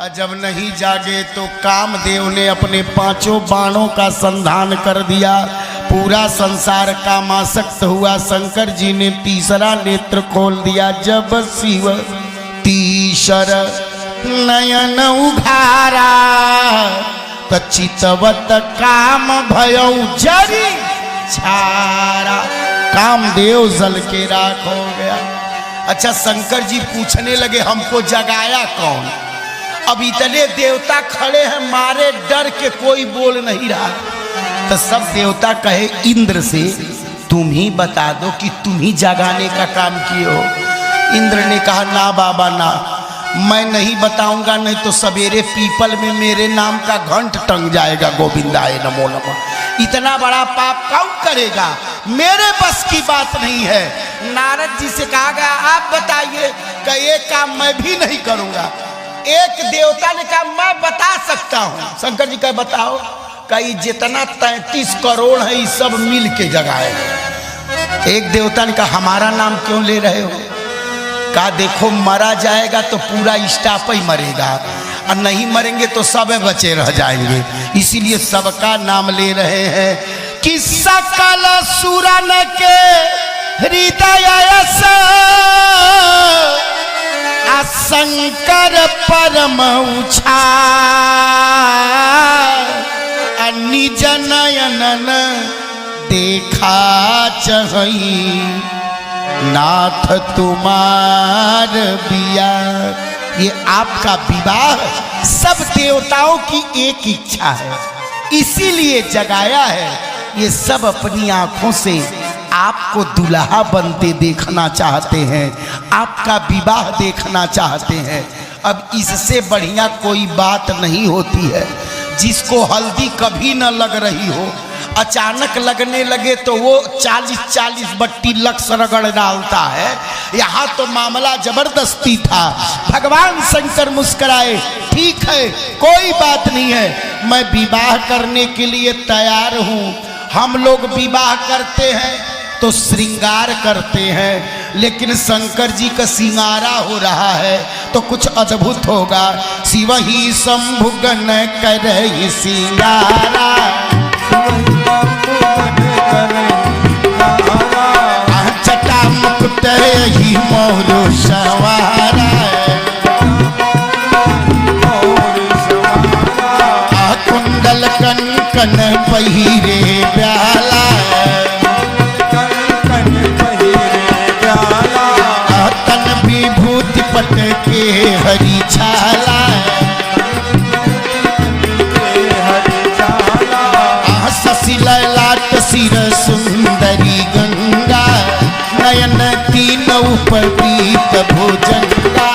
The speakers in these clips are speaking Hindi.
जब नहीं जागे तो कामदेव ने अपने 5 बाणों का संधान कर दिया। पूरा संसार कामासक्त हुआ। शंकर जी ने तीसरा नेत्र खोल दिया। जब शिव तीसर नयन उघारा त चितवत काम भयौ जरी छारा। कामदेव जल के राख हो गया। अच्छा, शंकर जी पूछने लगे हमको जगाया कौन? अब इतने देवता खड़े हैं, मारे डर के कोई बोल नहीं रहा। तो सब देवता कहे इंद्र से तुम ही बता दो कि तुम ही जगाने का काम किए हो। इंद्र ने कहा ना बाबा ना, मैं नहीं बताऊंगा, नहीं तो सवेरे पीपल में मेरे नाम का घंट टंग जाएगा, गोविंदाय नमो नमः। इतना बड़ा पाप कौन करेगा? मेरे बस की बात नहीं है। नारद जी से कहा गया आप बताइए, कि ये काम मैं भी नहीं करूंगा। एक देवता ने कहा मैं बता सकता हूं। शंकर जी का बताओ। कई जितना 33 करोड़ है ये सब मिल के जगाए। एक देवता ने कहा हमारा नाम क्यों ले रहे हो? कहा देखो मरा जाएगा तो पूरा स्टाफ ही मरेगा, और नहीं मरेंगे तो सब बचे रह जाएंगे, इसीलिए सबका नाम ले रहे हैं। कि सकल सुरन के हृदय शंकर परम उछाल निज नयनन देखा चहई नाथ तुम्हार बिया। ये आपका विवाह सब देवताओं की एक इच्छा है, इसीलिए जगाया है। ये सब अपनी आंखों से आपको दुल्हा बनते देखना चाहते हैं, आपका विवाह देखना चाहते हैं। अब इससे बढ़िया कोई बात नहीं होती है। जिसको हल्दी कभी न लग रही हो, अचानक लगने लगे तो वो 40-40 बट्टी लक्स रगड़ डालता है। यहाँ तो मामला जबरदस्ती था। भगवान शंकर मुस्कुराए, ठीक है कोई बात नहीं है, मैं विवाह करने के लिए तैयार हूँ। हम लोग विवाह करते हैं तो श्रृंगार करते हैं, लेकिन शंकर जी का सिंगारा हो रहा है तो कुछ अद्भुत होगा। शिव ही शंभु गण करे सिंगारा, जटा मुकुट ही मोरू सवारा, कुंडल कंकन पहिरे प्याला, पट के हरी छाला, शशि ललाट सिर सुंदरी गंगा, नयन तीन ऊपर पीत भुजंगा।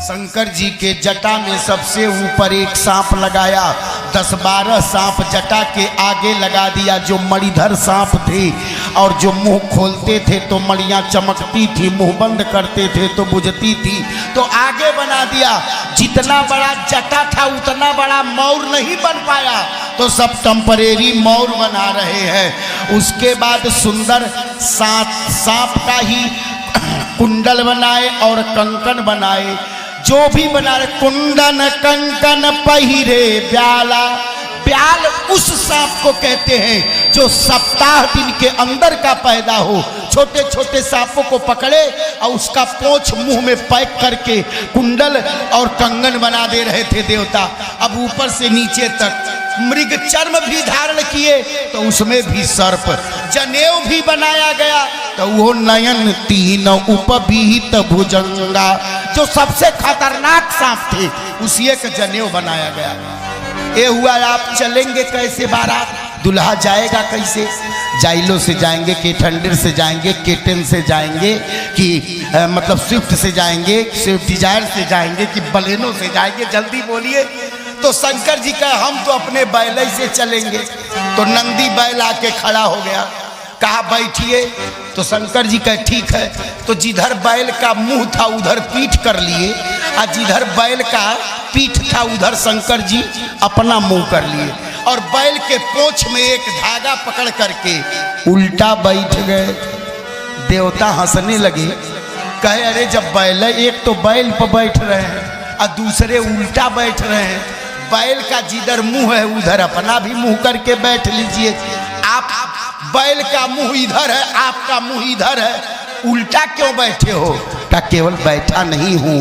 शंकर जी के जटा में सबसे ऊपर एक सांप लगाया। 10-12 सांप जटा के आगे लगा दिया। जो मणिधर सांप थे और जो मुंह खोलते थे तो मणियां चमकती थी, मुंह बंद करते थे तो बुझती थी, तो आगे बना दिया। जितना बड़ा जटा था उतना बड़ा मौर नहीं बन पाया, तो सब टेम्परेरी मौर बना रहे हैं। उसके बाद सुंदर सांप का ही कुंडल बनाए और कंकन बनाए। जो भी बना रहे कुंडन कंकन पहिरे ब्याला। ब्याल उस सांप को कहते हैं जो सप्ताह दिन के अंदर का पैदा हो। छोटे छोटे सांपों को पकड़े और उसका पोंछ मुंह में पैक करके कुंडल और कंगन बना दे रहे थे देवता। अब ऊपर से नीचे तक मृग चर्म भी धारण किए तो उसमें भी सर्प। जनेऊ भी बनाया गया तो वो नयन तीन उपबीत भुजंगा। जो सबसे खतरनाक सांप थे उसी एक जनेऊ बनाया गया। ये हुआ आप चलेंगे कैसे बारात? दुल्हा जाएगा कैसे? जाइलो से जाएंगे कि ठंडर से जाएंगे, केटन से जाएंगे कि मतलब स्विफ्ट से जाएंगे, स्विफ्ट डिजायर से जाएंगे कि बलेनो से जाएंगे? जल्दी बोलिए। तो शंकर जी का हम तो अपने बैल से चलेंगे। तो नंदी बैल आके खड़ा हो गया। कहा बैठिए, तो शंकर जी कहे ठीक है। तो जिधर बैल का मुंह था उधर पीठ कर लिए, और जिधर बैल का पीठ था उधर शंकर जी अपना मुंह कर लिए, और बैल के पोंछ में एक धागा पकड़ करके उल्टा बैठ गए। देवता हंसने लगे, कहे अरे जब बैल है, एक तो बैल पर बैठ रहे हैं और दूसरे उल्टा बैठ रहे हैं, बैल का जिधर मुंह है उधर अपना भी मुंह करके बैठ लीजिए। आप बैल का मुंह इधर है, आपका मुंह इधर है, उल्टा क्यों बैठे हो? क्या केवल बैठा नहीं हूँ,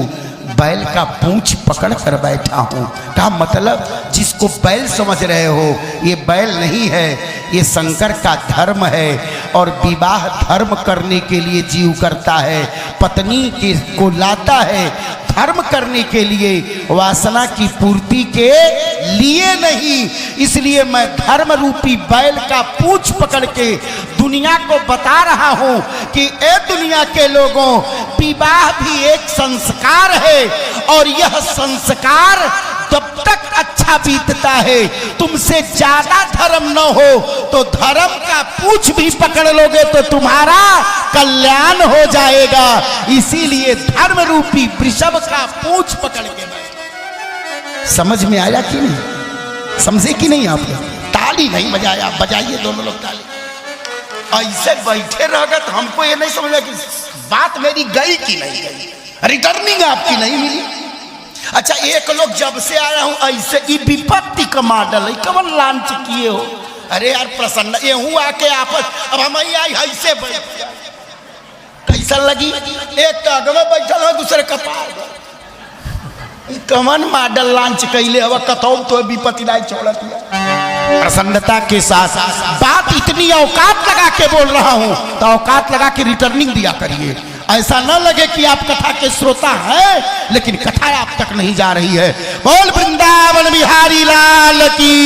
बैल का पूंछ पकड़ कर बैठा हूँ। क्या मतलब? जिसको बैल समझ रहे हो ये बैल नहीं है, ये शंकर का धर्म है। और विवाह धर्म करने के लिए जीव करता है, पत्नी को लाता है धर्म करने के लिए, वासना की पूर्ति के लिए नहीं। इसलिए मैं धर्म रूपी बैल का पूंछ पकड़ के दुनिया को बता रहा हूं कि ए दुनिया के लोगों, विवाह भी एक संस्कार है, और यह संस्कार तब तक अच्छा बीतता है, तुमसे ज्यादा धर्म न हो तो धर्म का पूंछ भी पकड़ लोगे तो तुम्हारा कल्याण हो जाएगा। इसीलिए धर्म रूपी वृषभ का पूंछ पकड़ के बैठे। समझ में आया कि नहीं? समझे कि नहीं? आप ताली नहीं बजाया, बजाइए दोनों लोग ताली। ऐसे बैठे रह गए तो हमको ये नहीं समझा कि बात मेरी गई कि नहीं गई, रिटर्निंग आपकी नहीं मिली। अच्छा, एक लोग जब से आया हूं ऐसे ही विपत्ति का मॉडल है, कवन लॉन्च किए हो? अरे यार प्रसन्न ये हूँ आके आपस, अब हम आई ऐसे कैसा लगी? एक तो अगवा बैठल हो, दूसरे कपाल, कवन मॉडल लॉन्च कैले हवा, कथौ तो विपत्ति नहीं छोड़ दिया। प्रसन्नता के साथ बात इतनी औकात लगा के बोल रहा हूं, तो औकात लगा के रिटर्निंग दिया करिए। ऐसा न लगे कि आप कथा के श्रोता हैं लेकिन कथा आप तक नहीं जा रही है। बोल वृंदावन बिहारी लाल की।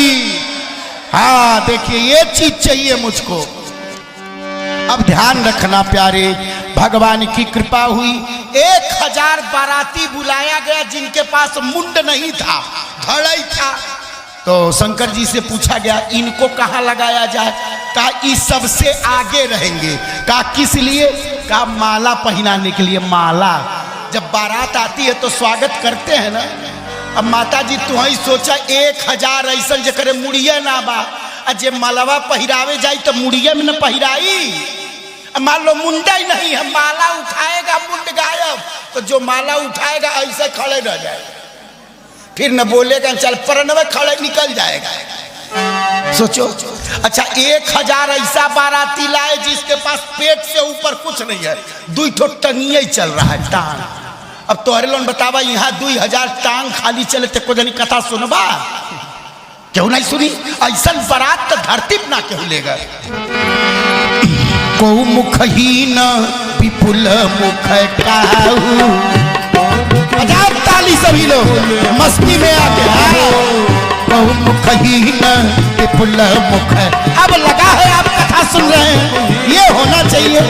हाँ देखिए, ये चीज चाहिए मुझको। अब ध्यान रखना प्यारे, भगवान की कृपा हुई, 1000 बाराती बुलाया गया जिनके पास मुंड नहीं था, धड़ा था। तो शंकर जी से पूछा गया इनको कहाँ लगाया जाए? कहा इस सबसे आगे रहेंगे। कहा किस लिए? कहा माला पहनाने के लिए। माला जब बारात आती है तो स्वागत करते हैं ना। अब माता जी तुम्हें सोचा 1000 ऐसा जकरे मुड़िया ना बा, जे मालवा पहिरावे जाई तो मुड़िया में न पहिराई। मान लो मुंडा ही नहीं है, माला उठाएगा मुंड गायब, तो जो माला उठाएगा ऐसे खड़े रह जाएगा, फिर न बोलेगा, चल परन में खड़े निकल जाएगा। सोचो। अच्छा, 1000 ऐसा बाराती लाए जिसके पास पेट से ऊपर कुछ नहीं है, 2 ठो टंगिया ही चल रहा है, टांग। अब तोहरे लोन बतावा यहाँ 2000 टांग खाली चले ते को जनी कथा सुनबा? क्यों नहीं सुनी? ऐसा बारात तो धरती ना क्यों लेगा। को मुखहीन विपुल मुख काहू, बजाओ ताली सभी लोग मस्ती में आके। मुखहीन विपुल मुख, अब लगा है आप कथा सुन रहे हैं, ये होना चाहिए।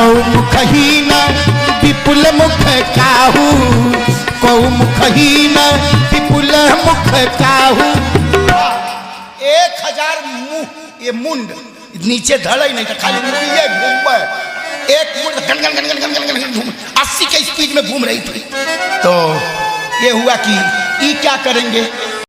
मुखहीन विपुल मुख काहू, को मुखहीन विपुल मुख काहू। 1000 मुंह, ये मुंड नीचे धड़ ही नहीं था, खाली ये घूम, एक मुंड gun gun gun gun gun gun gun घूम 80 के स्पीड में घूम रही थी। तो ये हुआ कि ये क्या करेंगे,